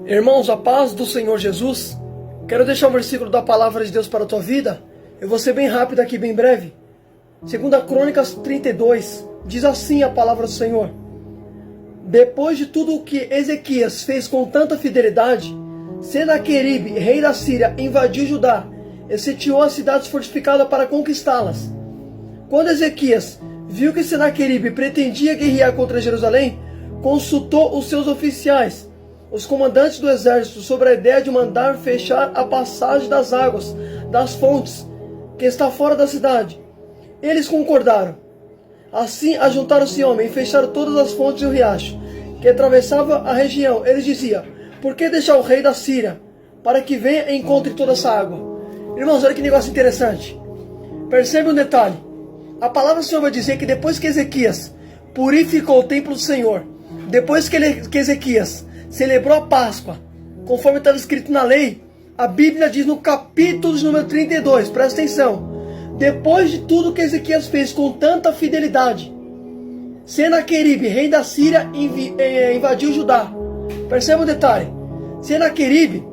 Irmãos, a paz do Senhor Jesus. Quero deixar um versículo da palavra de Deus para a tua vida. Eu vou ser bem rápido aqui, bem breve. 2 Crônicas 32, diz assim a palavra do Senhor: depois de tudo o que Ezequias fez com tanta fidelidade, Senaqueribe, rei da Síria, invadiu Judá e sitiou as cidades fortificadas para conquistá-las. Quando Ezequias viu que Senaqueribe pretendia guerrear contra Jerusalém, consultou os seus oficiais, os comandantes do exército, sobre a ideia de mandar fechar a passagem das águas das fontes, que está fora da cidade. Eles concordaram. Assim ajuntaram-se homens e fecharam todas as fontes do riacho, que atravessava a região. Eles diziam: por que deixar o rei da Síria, para que venha e encontre toda essa água? Irmãos, olha que negócio interessante. Percebe um detalhe. A palavra do Senhor vai dizer que depois que Ezequias purificou o templo do Senhor, depois que Ezequias celebrou a Páscoa, conforme estava escrito na lei, a Bíblia diz no capítulo de número 32, presta atenção: depois de tudo que Ezequias fez com tanta fidelidade, Senaqueribe, rei da Síria, invadiu Judá. Perceba um detalhe. Senaqueribe,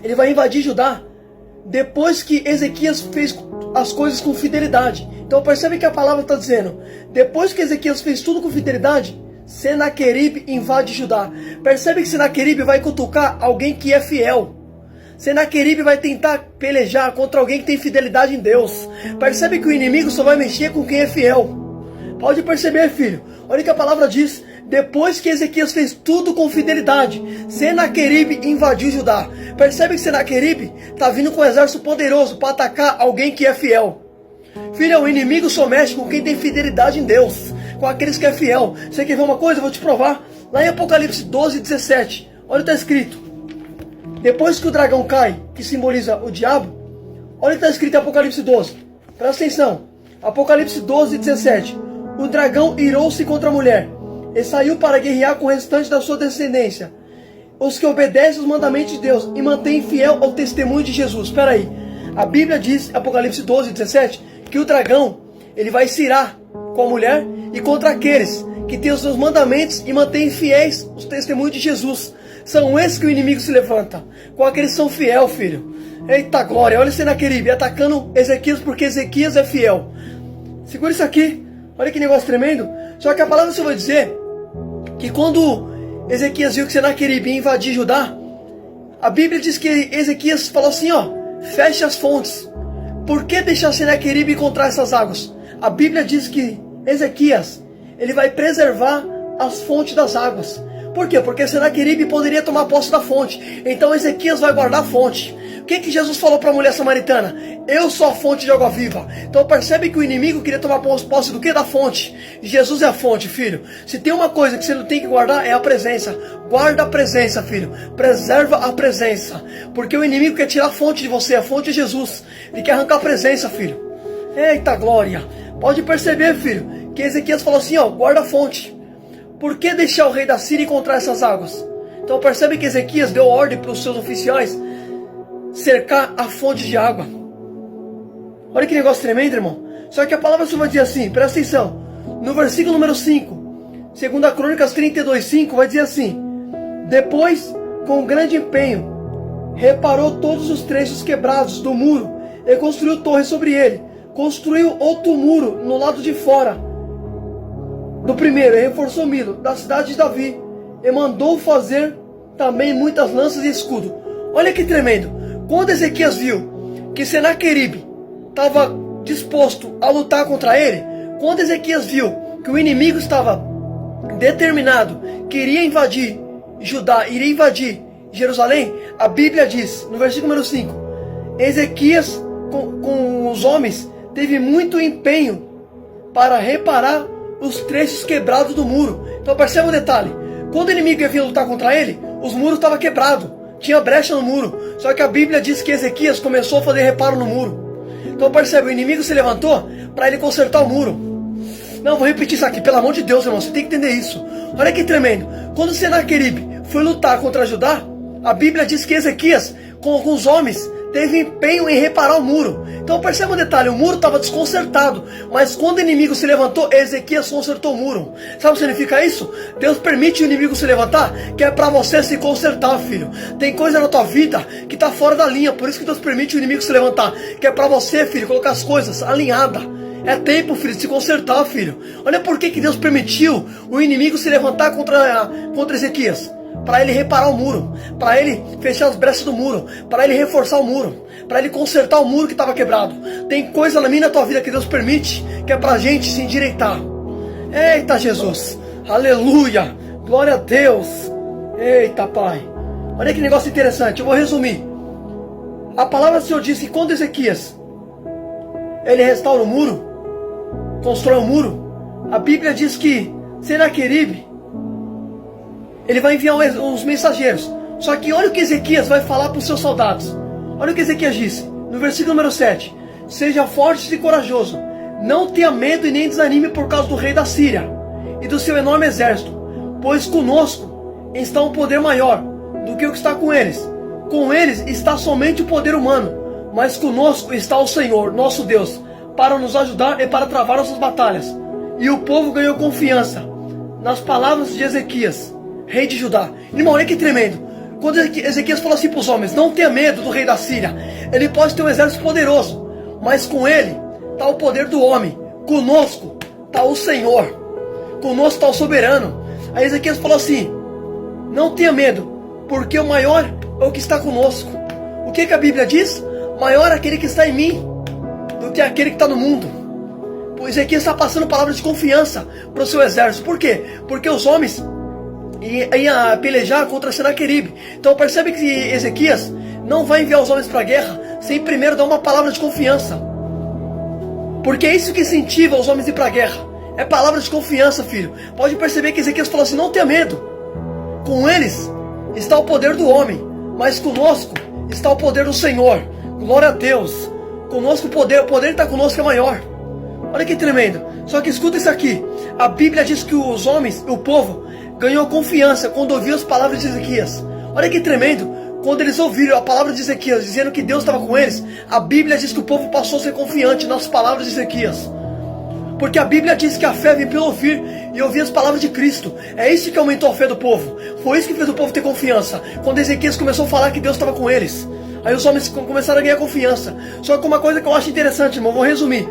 ele vai invadir Judá depois que Ezequias fez as coisas com fidelidade. Então percebe que a palavra está dizendo: depois que Ezequias fez tudo com fidelidade, Senaqueribe invade Judá. Percebe que Senaqueribe vai cutucar alguém que é fiel. Senaqueribe vai tentar pelejar contra alguém que tem fidelidade em Deus. Percebe que o inimigo só vai mexer com quem é fiel. Pode perceber, filho. Olha o que a palavra diz. Depois que Ezequias fez tudo com fidelidade, Senaqueribe invadiu Judá. Percebe que Senaqueribe está vindo com um exército poderoso para atacar alguém que é fiel. Filho, o inimigo só mexe com quem tem fidelidade em Deus, com aqueles que é fiel. Você quer ver uma coisa? Eu vou te provar. Lá em Apocalipse 12, 17. Olha o que está escrito. Depois que o dragão cai, que simboliza o diabo, olha o que está escrito em Apocalipse 12. Presta atenção. Apocalipse 12, 17. O dragão irou-se contra a mulher e saiu para guerrear com o restante da sua descendência, os que obedecem os mandamentos de Deus e mantêm fiel ao testemunho de Jesus. Espera aí. A Bíblia diz, Apocalipse 12, 17, que o dragão, ele vai se irar com a mulher e contra aqueles que têm os seus mandamentos e mantêm fiéis os testemunhos de Jesus. São esses que o inimigo se levanta, com aqueles que são fiel, filho. Eita glória, olha Senaqueribe atacando Ezequias porque Ezequias é fiel. Segura isso aqui, olha que negócio tremendo. Só que a palavra só vai dizer que quando Ezequias viu que Senaqueribe ia invadir Judá, a Bíblia diz que Ezequias falou assim, ó: feche as fontes. Por que deixar Senaqueribe encontrar essas águas? A Bíblia diz que Ezequias, ele vai preservar as fontes das águas. Por quê? Porque Senaqueribe poderia tomar posse da fonte. Então Ezequias vai guardar a fonte. O que Jesus falou para a mulher samaritana? Eu sou a fonte de água viva. Então percebe que o inimigo queria tomar posse do que? Da fonte. Jesus é a fonte, filho. Se tem uma coisa que você não tem que guardar, é a presença. Guarda a presença, filho. Preserva a presença. Porque o inimigo quer tirar a fonte de você. A fonte é Jesus. Ele quer arrancar a presença, filho. Eita glória. Pode perceber, filho, que Ezequias falou assim, ó: guarda a fonte. Por que deixar o rei da Síria encontrar essas águas? Então percebe que Ezequias deu ordem para os seus oficiais cercar a fonte de água. Olha que negócio tremendo, irmão. Só que a palavra só vai dizer assim, presta atenção. No versículo número 5, 2 Crônicas 32, 5, vai dizer assim: depois, com grande empenho, reparou todos os trechos quebrados do muro e construiu torre sobre ele. Construiu outro muro no lado de fora do primeiro, e reforçou o muro da cidade de Davi, e mandou fazer também muitas lanças e escudo. Olha que tremendo. Quando Ezequias viu que Senaqueribe estava disposto a lutar contra ele, quando Ezequias viu que o inimigo estava determinado, queria invadir Judá, iria invadir Jerusalém, a Bíblia diz, no versículo número 5, Ezequias com os homens teve muito empenho para reparar os trechos quebrados do muro. Então perceba um detalhe. Quando o inimigo ia vir lutar contra ele, os muros estavam quebrados, tinha brecha no muro. Só que a Bíblia diz que Ezequias começou a fazer reparo no muro. Então percebe, o inimigo se levantou para ele consertar o muro. Não, vou repetir isso aqui, pelo amor de Deus, irmão, você tem que entender isso. Olha que tremendo. Quando Senaqueribe foi lutar contra Judá, a Bíblia diz que Ezequias, com alguns homens, teve empenho em reparar o muro. Então perceba um detalhe, o muro estava desconcertado, mas quando o inimigo se levantou, Ezequias consertou o muro. Sabe o que significa isso? Deus permite o inimigo se levantar, que é para você se consertar, filho. Tem coisa na tua vida que está fora da linha, por isso que Deus permite o inimigo se levantar, que é para você, filho, colocar as coisas alinhadas. É tempo, filho, de se consertar, filho. Olha por que Deus permitiu o inimigo se levantar contra Ezequias. Para ele reparar o muro, para ele fechar as brechas do muro, para ele reforçar o muro, para ele consertar o muro que estava quebrado. Tem coisa na minha e na tua vida que Deus permite, que é para a gente se endireitar. Eita Jesus, aleluia, glória a Deus. Eita Pai, olha que negócio interessante, eu vou resumir. A palavra do Senhor diz que quando Ezequias ele restaura o muro, constrói um muro, a Bíblia diz que Senaqueribe ele vai enviar uns mensageiros. Só que olha o que Ezequias vai falar para os seus soldados. Olha o que Ezequias disse no versículo número 7. Seja forte e corajoso, não tenha medo e nem desanime por causa do rei da Síria e do seu enorme exército, pois conosco está um poder maior do que o que está com eles. Com eles está somente o poder humano, mas conosco está o Senhor, nosso Deus, para nos ajudar e para travar nossas batalhas. E o povo ganhou confiança nas palavras de Ezequias, rei de Judá. Irmão, olha que tremendo. Quando Ezequias falou assim para os homens, não tenha medo do rei da Síria. Ele pode ter um exército poderoso, mas com ele está o poder do homem. Conosco está o Senhor. Conosco está o soberano. Aí Ezequias falou assim, não tenha medo, porque o maior é o que está conosco. O que a Bíblia diz? Maior é aquele que está em mim do que aquele que está no mundo. Pois Ezequias está passando palavras de confiança para o seu exército. Por quê? Porque os homens ia pelejar contra Senaqueribe. Então percebe que Ezequias não vai enviar os homens para a guerra sem primeiro dar uma palavra de confiança. Porque é isso que incentiva os homens a ir para a guerra. É palavra de confiança, filho. Pode perceber que Ezequias falou assim, não tenha medo. Com eles está o poder do homem, mas conosco está o poder do Senhor. Glória a Deus. Conosco o poder que está conosco é maior. Olha que tremendo. Só que escuta isso aqui. A Bíblia diz que os homens, o povo, ganhou confiança quando ouviu as palavras de Ezequias. Olha que tremendo. Quando eles ouviram a palavra de Ezequias dizendo que Deus estava com eles, a Bíblia diz que o povo passou a ser confiante nas palavras de Ezequias. Porque a Bíblia diz que a fé vem pelo ouvir e ouvir as palavras de Cristo. É isso que aumentou a fé do povo. Foi isso que fez o povo ter confiança. Quando Ezequias começou a falar que Deus estava com eles, aí os homens começaram a ganhar confiança. Só que uma coisa que eu acho interessante, irmão, vou resumir.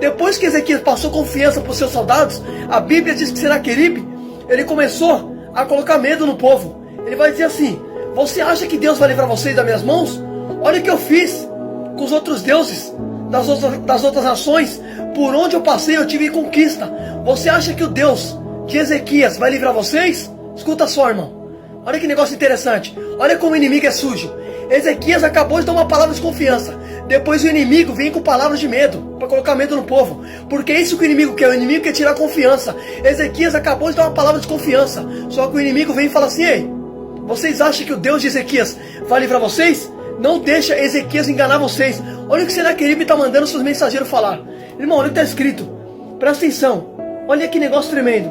Depois que Ezequias passou confiança para os seus soldados, a Bíblia diz que Senaqueribe, ele começou a colocar medo no povo. Ele vai dizer assim, você acha que Deus vai livrar vocês das minhas mãos? Olha o que eu fiz com os outros deuses das outras nações. Por onde eu passei eu tive conquista. Você acha que o Deus de Ezequias vai livrar vocês? Escuta só, irmão. Olha que negócio interessante. Olha como o inimigo é sujo. Ezequias acabou de dar uma palavra de confiança. Depois o inimigo vem com palavras de medo, para colocar medo no povo. Porque é isso que o inimigo quer. O inimigo quer tirar a confiança. Ezequias acabou de dar uma palavra de confiança. Só que o inimigo vem e fala assim, ei, vocês acham que o Deus de Ezequias vai livrar vocês? Não deixa Ezequias enganar vocês. Olha o que Senaqueribe está mandando seus mensageiros falar. Irmão, olha o que está escrito. Presta atenção. Olha que negócio tremendo.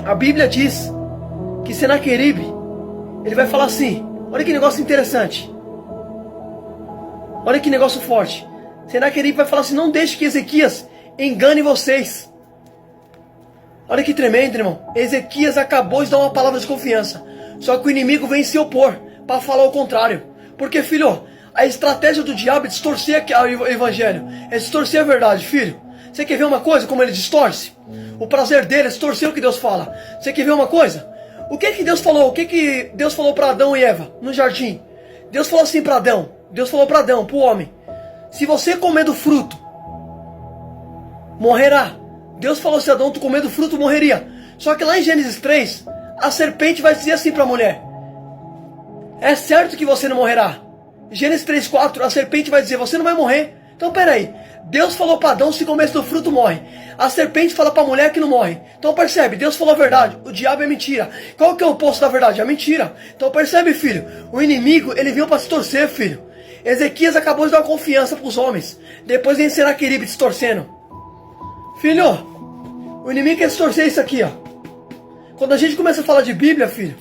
A Bíblia diz que Senaqueribe, ele vai falar assim. Olha que negócio interessante. Olha que negócio forte. Senaqueribe vai falar assim, não deixe que Ezequias engane vocês. Olha que tremendo, irmão. Ezequias acabou de dar uma palavra de confiança. Só que o inimigo vem se opor para falar o contrário. Porque, filho, a estratégia do diabo é distorcer o evangelho. É distorcer a verdade, filho. Você quer ver uma coisa, como ele distorce? O prazer dele é distorcer o que Deus fala. Você quer ver uma coisa? O que Deus falou? O que Deus falou para Adão e Eva no jardim? Deus falou assim para Adão. Deus falou para Adão, para o homem. Se você comer do fruto, morrerá. Deus falou assim, Adão, tu comer do fruto, morreria. Só que lá em Gênesis 3, a serpente vai dizer assim para a mulher. É certo que você não morrerá. Gênesis 3:4, a serpente vai dizer, você não vai morrer. Então peraí, Deus falou para Adão, se comer do fruto morre. A serpente fala para a mulher que não morre. Então percebe, Deus falou a verdade, o diabo é mentira. Qual que é o oposto da verdade? É a mentira. Então percebe, filho, o inimigo, ele veio para se torcer, filho. Ezequias acabou de dar confiança para os homens. Depois vem Senaqueribe distorcendo. Filho, o inimigo quer distorcer isso aqui, ó. Quando a gente começa a falar de Bíblia, filho,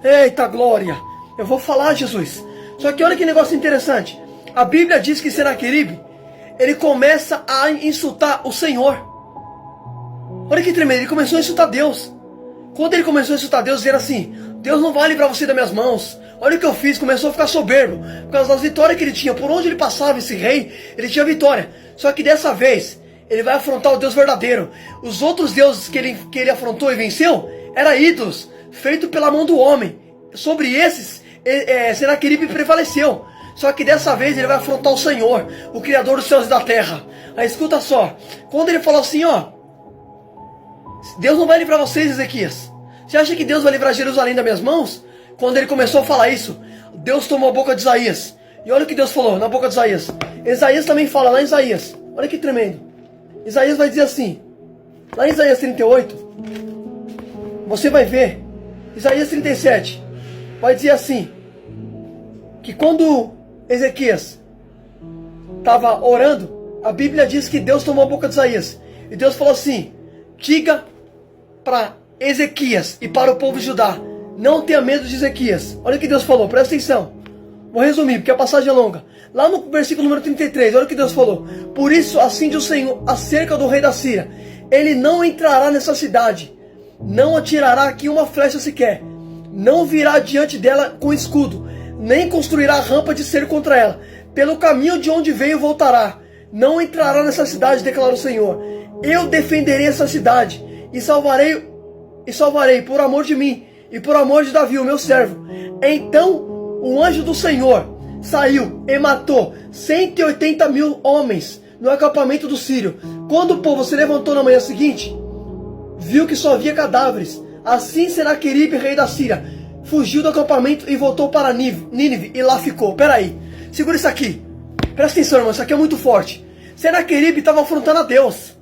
eita glória, eu vou falar, Jesus. Só que olha que negócio interessante. A Bíblia diz que Senaqueribe, ele começa a insultar o Senhor. Olha que tremendo, ele começou a insultar Deus. Quando ele começou a insultar Deus, dizendo assim: Deus não vai livrar você das minhas mãos. Olha o que eu fiz, começou a ficar soberbo. Por causa das vitórias que ele tinha. Por onde ele passava, esse rei, ele tinha vitória. Só que dessa vez, ele vai afrontar o Deus verdadeiro. Os outros deuses que ele afrontou e venceu, eram ídolos, feitos pela mão do homem. Sobre esses, Senaqueribe prevaleceu. Só que dessa vez ele vai afrontar o Senhor, o Criador dos céus e da terra. Aí escuta só, quando ele falou assim, ó: Deus não vai livrar vocês, Ezequias. Você acha que Deus vai livrar Jerusalém das minhas mãos? Quando ele começou a falar isso, Deus tomou a boca de Isaías. E olha o que Deus falou na boca de Isaías. Isaías também fala lá em Isaías. Olha que tremendo. Isaías vai dizer assim, lá em Isaías 38, você vai ver, Isaías 37, vai dizer assim, que quando Ezequias estava orando, a Bíblia diz que Deus tomou a boca de Isaías. E Deus falou assim: diga para Ezequias e para o povo de Judá, não tenha medo de Ezequias. Olha o que Deus falou, presta atenção. Vou resumir, porque a passagem é longa. Lá no versículo número 33, olha o que Deus falou: por isso, assim diz o Senhor acerca do rei da Síria: ele não entrará nessa cidade, não atirará aqui uma flecha sequer, não virá diante dela com escudo, nem construirá rampa de cerco contra ela. Pelo caminho de onde veio voltará, não entrará nessa cidade, declara o Senhor. Eu defenderei essa cidade e salvarei por amor de mim e por amor de Davi, o meu servo. Então o anjo do Senhor saiu e matou 180 mil homens no acampamento do sírio. Quando o povo se levantou na manhã seguinte, viu que só havia cadáveres. Assim Senaqueribe, rei da Síria, fugiu do acampamento e voltou para Nínive e lá ficou. Peraí, segura isso aqui. Presta atenção, irmão, isso aqui é muito forte. Senaqueribe estava afrontando a Deus,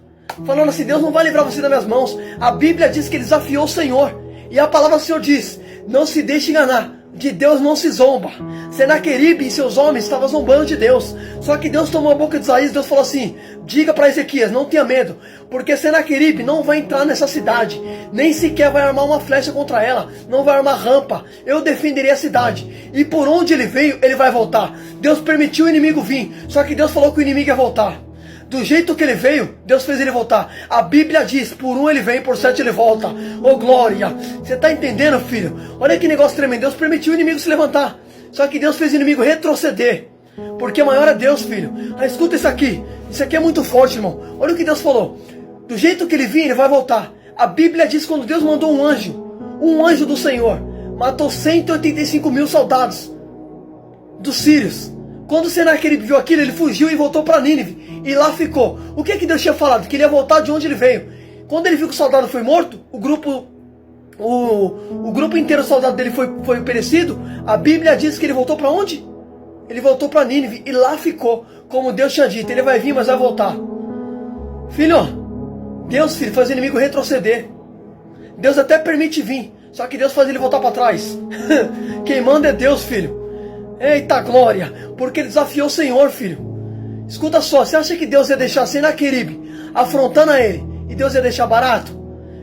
falando assim: Deus não vai livrar você das minhas mãos. A Bíblia diz que ele desafiou o Senhor. E a palavra do Senhor diz: não se deixe enganar, de Deus não se zomba. Senaqueribe e seus homens estavam zombando de Deus. Só que Deus tomou a boca de Isaías. Deus falou assim: diga para Ezequias, não tenha medo, porque Senaqueribe não vai entrar nessa cidade, nem sequer vai armar uma flecha contra ela, não vai armar rampa. Eu defenderei a cidade, e por onde ele veio, ele vai voltar. Deus permitiu o inimigo vir, só que Deus falou que o inimigo ia voltar. Do jeito que ele veio, Deus fez ele voltar. A Bíblia diz: por um ele vem, por 7 ele volta. Oh glória! Você está entendendo, filho? Olha que negócio tremendo. Deus permitiu o inimigo se levantar, só que Deus fez o inimigo retroceder, porque maior é Deus, filho. Ah, escuta isso aqui. Isso aqui é muito forte, irmão. Olha o que Deus falou: do jeito que ele vinha, ele vai voltar. A Bíblia diz que quando Deus mandou um anjo do Senhor, matou 185 mil soldados dos sírios. Quando Senaqueribe viu aquilo, ele fugiu e voltou para Nínive, e lá ficou. O que Deus tinha falado? Que ele ia voltar de onde ele veio. Quando ele viu que o soldado foi morto, o grupo inteiro do soldado dele foi perecido. A Bíblia diz que ele voltou para onde? Ele voltou para Nínive, e lá ficou, como Deus tinha dito. Ele vai vir, mas vai voltar. Filho, Deus, filho, faz o inimigo retroceder. Deus até permite vir, só que Deus faz ele voltar para trás. Quem manda é Deus, filho. Eita glória, porque ele desafiou o Senhor, filho. Escuta só, você acha que Deus ia deixar Senaqueribe afrontando a ele, e Deus ia deixar barato?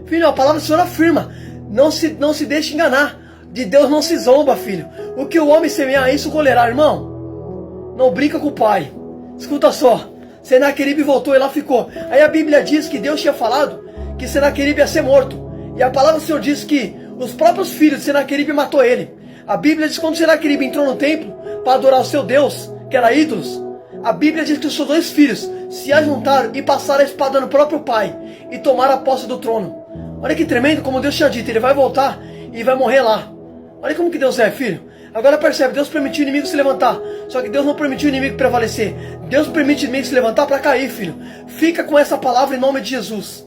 Filho, a palavra do Senhor afirma: não se deixe enganar, de Deus não se zomba, filho. O que o homem semear, isso colherá, irmão. Não brinca com o pai. Escuta só, Senaqueribe voltou e lá ficou. Aí a Bíblia diz que Deus tinha falado que Senaqueribe ia ser morto, e a palavra do Senhor diz que os próprios filhos de Senaqueribe matou ele. A Bíblia diz que quando Senaqueribe entrou no templo para adorar o seu Deus, que era ídolos, a Bíblia diz que os seus 2 filhos se ajuntaram e passaram a espada no próprio pai e tomaram a posse do trono. Olha que tremendo, como Deus tinha dito, ele vai voltar e vai morrer lá. Olha como que Deus é, filho. Agora percebe, Deus permitiu o inimigo se levantar, só que Deus não permitiu o inimigo prevalecer. Deus permite o inimigo se levantar para cair, filho. Fica com essa palavra em nome de Jesus.